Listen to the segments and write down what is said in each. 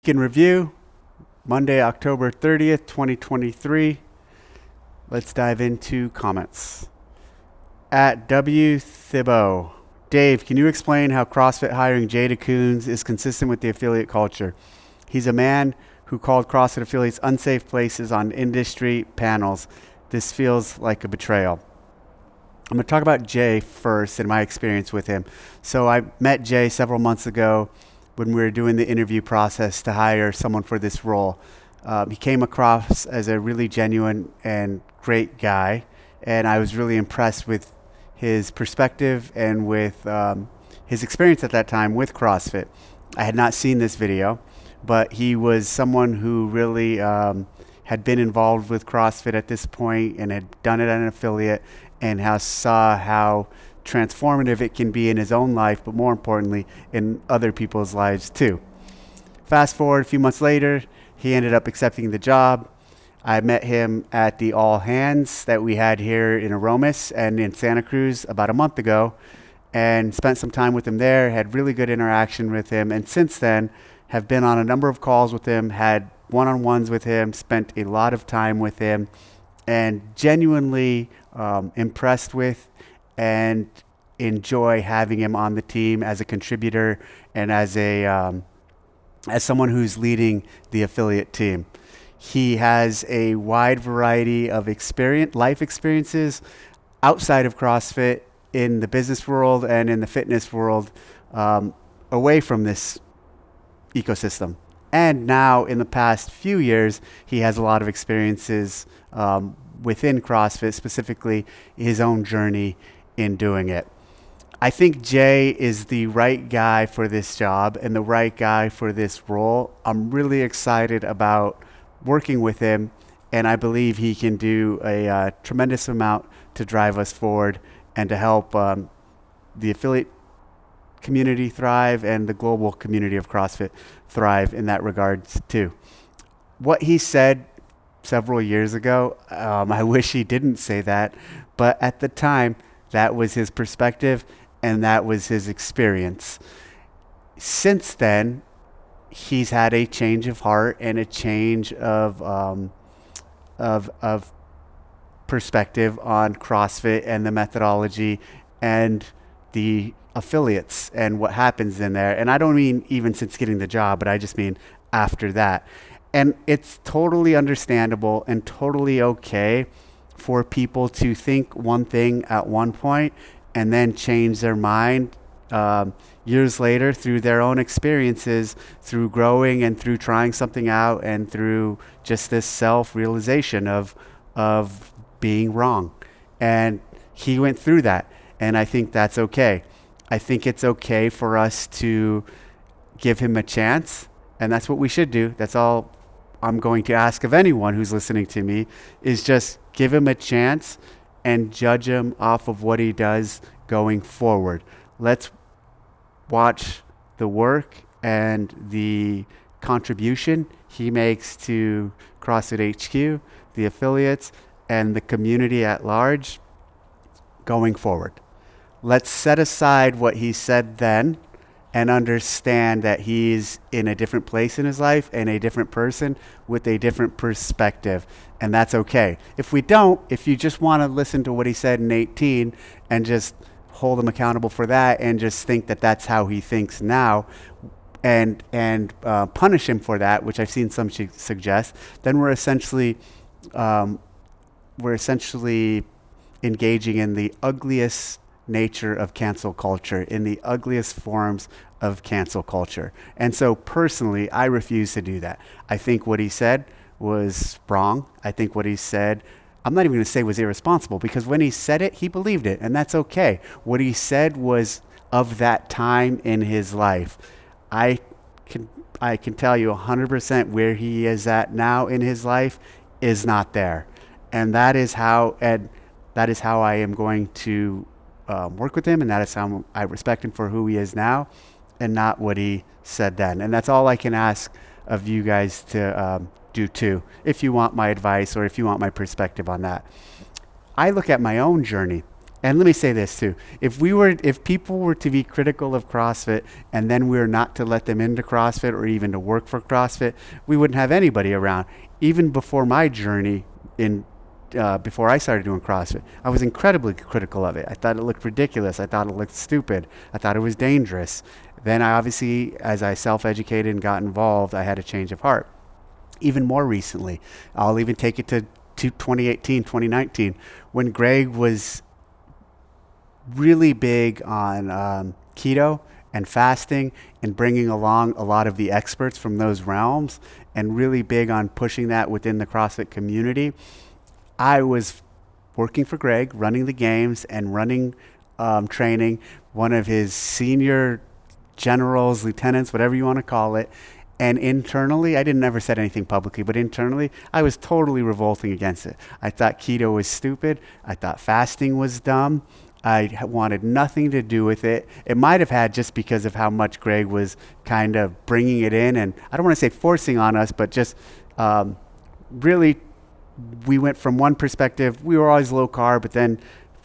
In review, Monday, October 30th, 2023. Let's dive into comments. At W. Thibault. Dave, can you explain how CrossFit hiring Jay DeCoons is consistent with the affiliate culture? He's a man who called CrossFit affiliates unsafe places on industry panels. This feels like a betrayal. I'm going to talk about Jay first and my experience with him. So I met Jay several months ago when we were doing the interview process to hire someone for this role. He came across as a really genuine and great guy, and I was really impressed with his perspective and with his experience at that time with CrossFit. I had not seen this video, but he was someone who really had been involved with CrossFit at this point and had done it at an affiliate and saw how transformative it can be in his own life, but more importantly, in other people's lives too. Fast forward a few months later, he ended up accepting the job. I met him at the all hands that we had here in Aromas and in Santa Cruz about a month ago, and spent some time with him there, had really good interaction with him, and since then have been on a number of calls with him, had one-on-ones with him, spent a lot of time with him, and genuinely impressed with and enjoy having him on the team as a contributor and as someone who's leading the affiliate team. He has a wide variety of life experiences outside of CrossFit, in the business world and in the fitness world, away from this ecosystem. And now, in the past few years, he has a lot of experiences within CrossFit, specifically his own journey in doing it. I think Jay is the right guy for this job and the right guy for this role. I'm really excited about working with him, and I believe he can do a tremendous amount to drive us forward and to help the affiliate community thrive and the global community of CrossFit thrive in that regard too. What he said several years ago, I wish he didn't say that, but at the time, that was his perspective and that was his experience. Since then, he's had a change of heart and a change of perspective on CrossFit and the methodology and the affiliates and what happens in there. And I don't mean even since getting the job, but I just mean after that. And it's totally understandable and totally okay for people to think one thing at one point and then change their mind years later through their own experiences, through growing and through trying something out and through just this self-realization of being wrong. And he went through that, and I think that's okay. I think it's okay for us to give him a chance, and that's what we should do. That's all I'm going to ask of anyone who's listening to me, is just give him a chance and judge him off of what he does going forward. Let's watch the work and the contribution he makes to CrossFit HQ, the affiliates, and the community at large going forward. Let's set aside what he said then and understand that he's in a different place in his life and a different person with a different perspective. And that's okay. If you just want to listen to what he said in 18 and just hold him accountable for that and just think that that's how he thinks now and punish him for that, which I've seen some suggest, then we're essentially engaging in the ugliest nature of cancel culture, in the ugliest forms of cancel culture. And so personally, I refuse to do that. I think what he said was wrong. I think what he said, I'm not even going to say was irresponsible, because when he said it, he believed it, and that's okay. What he said was of that time in his life. I can tell you 100% where he is at now in his life is not there. And that is how I am going to work with him, and that is how I respect him for who he is now and not what he said then. And that's all I can ask of you guys to do too, if you want my advice or if you want my perspective on that. I look at my own journey And let me say this too. If people were to be critical of CrossFit and then we were not to let them into CrossFit or even to work for CrossFit, we wouldn't have anybody around. Even before my journey before I started doing CrossFit, I was incredibly critical of it. I thought it looked ridiculous. I thought it looked stupid. I thought it was dangerous. Then I obviously, as I self-educated and got involved, I had a change of heart. Even more recently, I'll even take it to 2018, 2019, when Greg was really big on keto and fasting and bringing along a lot of the experts from those realms and really big on pushing that within the CrossFit community. I was working for Greg, running the games and running training, one of his senior generals, lieutenants, whatever you want to call it. And internally, I didn't ever said anything publicly, but internally, I was totally revolting against it. I thought keto was stupid. I thought fasting was dumb. I wanted nothing to do with it. It might have had just because of how much Greg was kind of bringing it in, and I don't want to say forcing on us, but just really, we went from one perspective. We were always low carb, but then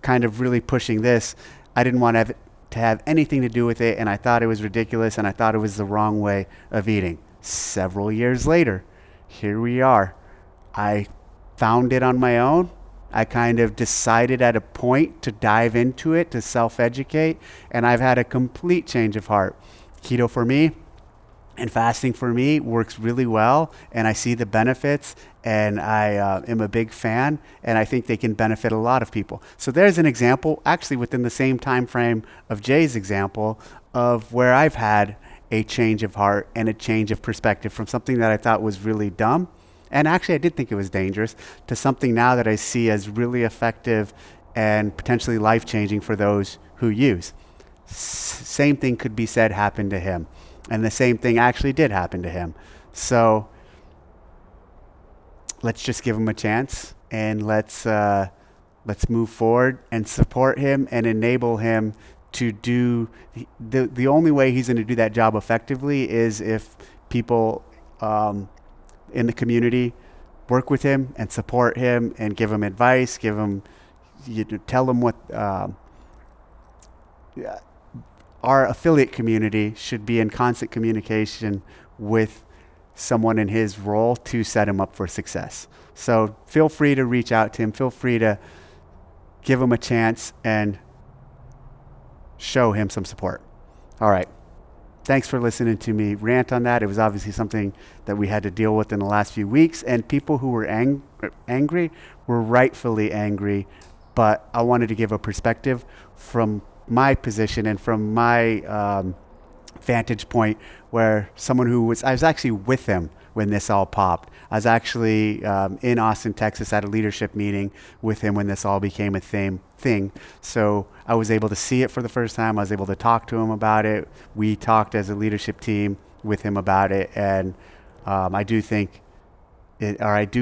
kind of really pushing this. I didn't want to have anything to do with it, and I thought it was ridiculous, and I thought it was the wrong way of eating. Several years later, here we are. I found it on my own. I kind of decided at a point to dive into it, to self-educate, and I've had a complete change of heart. Keto for me and fasting for me works really well, and I see the benefits, and I am a big fan, and I think they can benefit a lot of people. So there's an example, actually within the same time frame of Jay's example, of where I've had a change of heart and a change of perspective from something that I thought was really dumb, and actually I did think it was dangerous, to something now that I see as really effective and potentially life-changing for those who use. Same thing could be said happened to him. And the same thing actually did happen to him. So let's just give him a chance, and let's move forward and support him and enable him to do the only way he's going to do that job effectively is if people in the community work with him and support him and give him advice, tell him what our affiliate community should be in constant communication with someone in his role to set him up for success. So feel free to reach out to him. Feel free to give him a chance and show him some support. All right. Thanks for listening to me rant on that. It was obviously something that we had to deal with in the last few weeks, and people who were angry were rightfully angry, but I wanted to give a perspective from my position and from my vantage point, where someone I was actually with them when this all popped. I was actually in Austin, Texas at a leadership meeting with him when this all became a thing. So I was able to see it for the first time. I was able to talk to him about it. We talked as a leadership team with him about it. And I do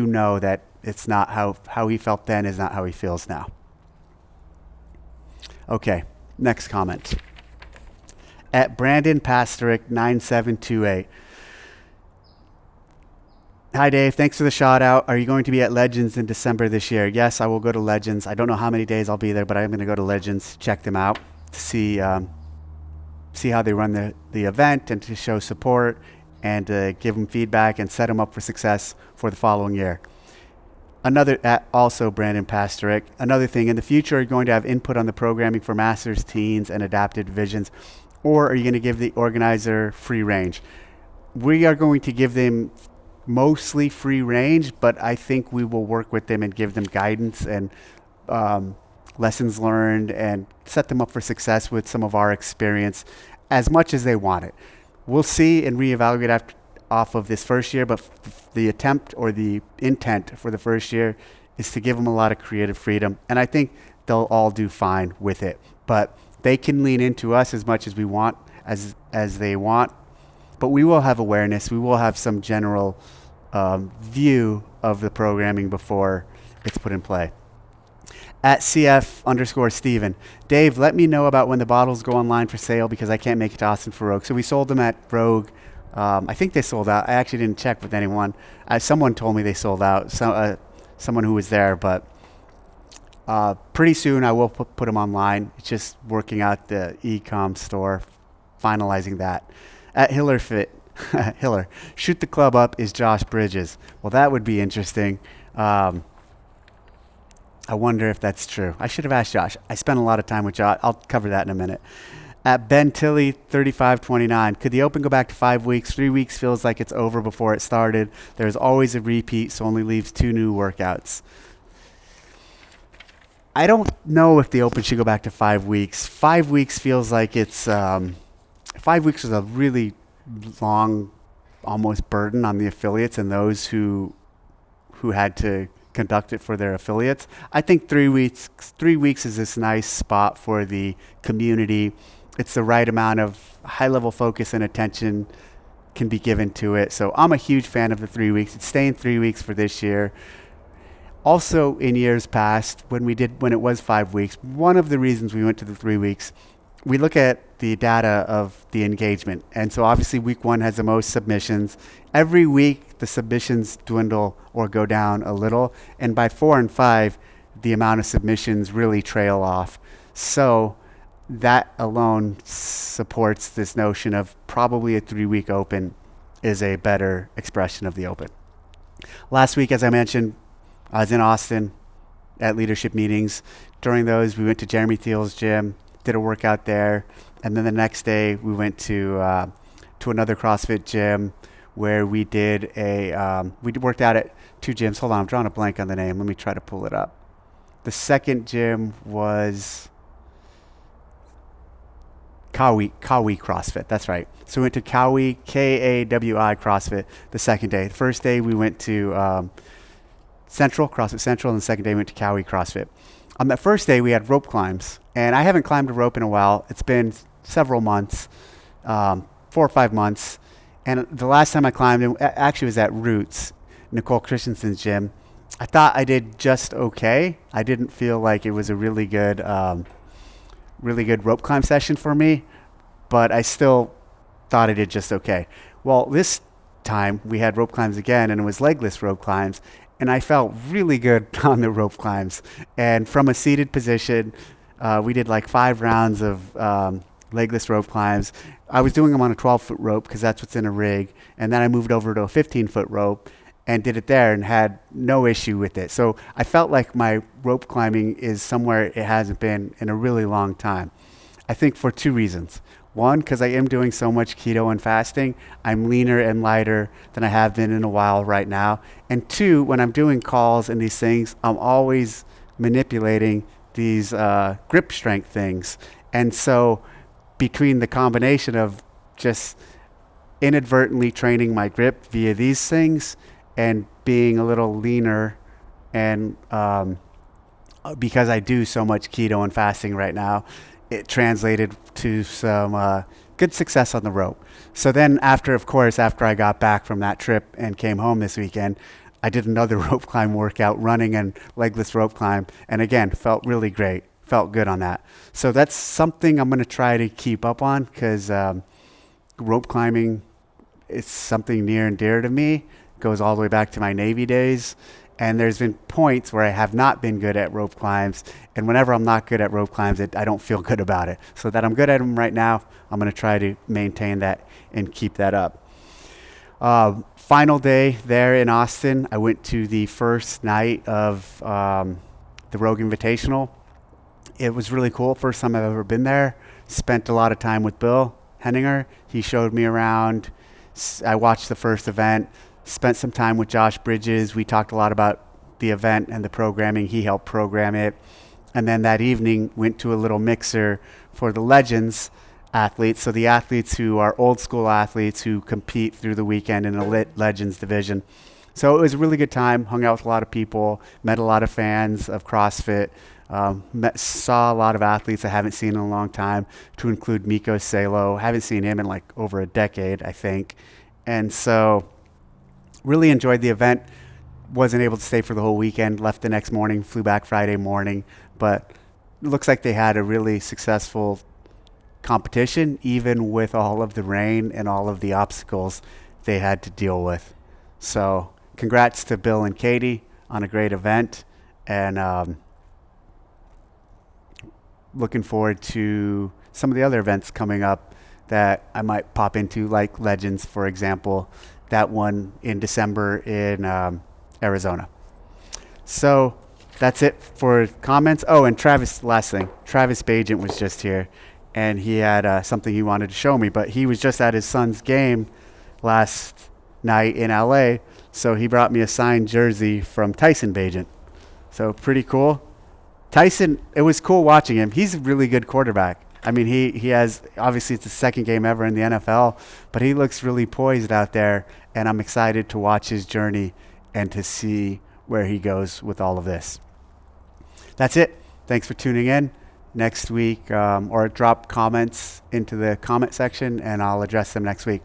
know that it's not how he felt then is not how he feels now. Okay, next comment. At Brandon Pasterik 9728. Hi, Dave. Thanks for the shout out. Are you going to be at Legends in December this year? Yes, I will go to Legends. I don't know how many days I'll be there, but I'm going to go to Legends, check them out, to see how they run the event and to show support and to give them feedback and set them up for success for the following year. Also Brandon Pasterik, another thing, in the future, are you going to have input on the programming for masters, teens, and adapted divisions, or are you going to give the organizer free range? We are going to give them mostly free range, but I think we will work with them and give them guidance and lessons learned and set them up for success with some of our experience as much as they want it. We'll see and reevaluate off of this first year, but the attempt or the intent for the first year is to give them a lot of creative freedom, and I think they'll all do fine with it. But they can lean into us as much as we want, as they want, but we will have awareness. We will have some general view of the programming before it's put in play. At CF_Steven, Dave, let me know about when the bottles go online for sale because I can't make it to Austin for Rogue. So we sold them at Rogue. I think they sold out. I actually didn't check with anyone. Someone told me they sold out. Someone who was there, but Pretty soon I will put them online. It's just working out the e-com store, finalizing that. At Hiller Fit, Hiller, shoot the club up is Josh Bridges. Well, that would be interesting. I wonder if that's true. I should have asked Josh. I spent a lot of time with Josh. I'll cover that in a minute. At Ben Tilley, 3529, could the Open go back to 5 weeks? 3 weeks feels like it's over before it started. There's always a repeat, so only leaves 2 new workouts. I don't know if the Open should go back to 5 weeks. 5 weeks feels like it's 5 weeks is a really long, almost burden on the affiliates and those who had to conduct it for their affiliates. I think 3 weeks is this nice spot for the community. It's the right amount of high-level focus and attention can be given to it. So I'm a huge fan of the 3 weeks. It's staying 3 weeks for this year. Also, in years past, when it was 5 weeks, one of the reasons we went to the 3 weeks, we look at the data of the engagement. And so obviously week 1 has the most submissions. Every week the submissions dwindle or go down a little. And by 4 and 5, the amount of submissions really trail off. So that alone supports this notion of probably a 3-week Open is a better expression of the Open. Last week, as I mentioned, I was in Austin at leadership meetings. During those, we went to Jeremy Thiel's gym, did a workout there, and then the next day we went to another CrossFit gym where we did we worked out at 2 gyms. Hold on, I'm drawing a blank on the name. Let me try to pull it up. The second gym was Kawi CrossFit. That's right. So we went to Kawi, Kawi CrossFit the second day. The first day we went to CrossFit Central, and the second day we went to Kawi CrossFit. On that first day, we had rope climbs, and I haven't climbed a rope in a while. It's been several months, 4 or 5 months, and the last time I climbed, it actually was at Roots, Nicole Christensen's gym. I thought I did just okay. I didn't feel like it was a really good rope climb session for me, but I still thought I did just okay. Well, this time we had rope climbs again, and it was legless rope climbs. And I felt really good on the rope climbs. And from a seated position, we did like 5 rounds of legless rope climbs. I was doing them on a 12-foot rope because that's what's in a rig. And then I moved over to a 15-foot rope and did it there and had no issue with it. So I felt like my rope climbing is somewhere it hasn't been in a really long time. I think for 2 reasons. One, because I am doing so much keto and fasting, I'm leaner and lighter than I have been in a while right now. And 2, when I'm doing calls and these things, I'm always manipulating these grip strength things. And so between the combination of just inadvertently training my grip via these things and being a little leaner, and because I do so much keto and fasting right now, it translated to some good success on the rope. So then after I got back from that trip and came home this weekend, I did another rope climb workout, running and legless rope climb. And again, felt really great. Felt good on that. So that's something I'm going to try to keep up on, because rope climbing is something near and dear to me. It goes all the way back to my Navy days. And there's been points where I have not been good at rope climbs. And whenever I'm not good at rope climbs, I don't feel good about it. So that I'm good at them right now, I'm going to try to maintain that and keep that up. Final day there in Austin, I went to the first night of the Rogue Invitational. It was really cool. First time I've ever been there. Spent a lot of time with Bill Henninger. He showed me around. I watched the first event. Spent some time with Josh Bridges. We talked a lot about the event and the programming. He helped program it. And then that evening went to a little mixer for the Legends athletes. So the athletes who are old school athletes who compete through the weekend in the Legends division. So it was a really good time. Hung out with a lot of people. Met a lot of fans of CrossFit. Saw a lot of athletes I haven't seen in a long time, to include Miko Salo. Haven't seen him in like over a decade, I think. And so really enjoyed the event. Wasn't able to stay for the whole weekend. Left the next morning, flew back Friday morning. But it looks like they had a really successful competition, even with all of the rain and all of the obstacles they had to deal with. So congrats to Bill and Katie on a great event. And looking forward to some of the other events coming up that I might pop into, like Legends, for example, that one in December in Arizona. So that's it for comments. Oh, and Travis, last thing. Travis Bajent was just here, and he had something he wanted to show me, but he was just at his son's game last night in LA, so he brought me a signed jersey from Tyson Bajent. So pretty cool. Tyson, it was cool watching him. He's a really good quarterback. I mean, he has, obviously it's the second game ever in the NFL, but he looks really poised out there, and I'm excited to watch his journey and to see where he goes with all of this. That's it. Thanks for tuning in. Next week, or drop comments into the comment section, and I'll address them next week.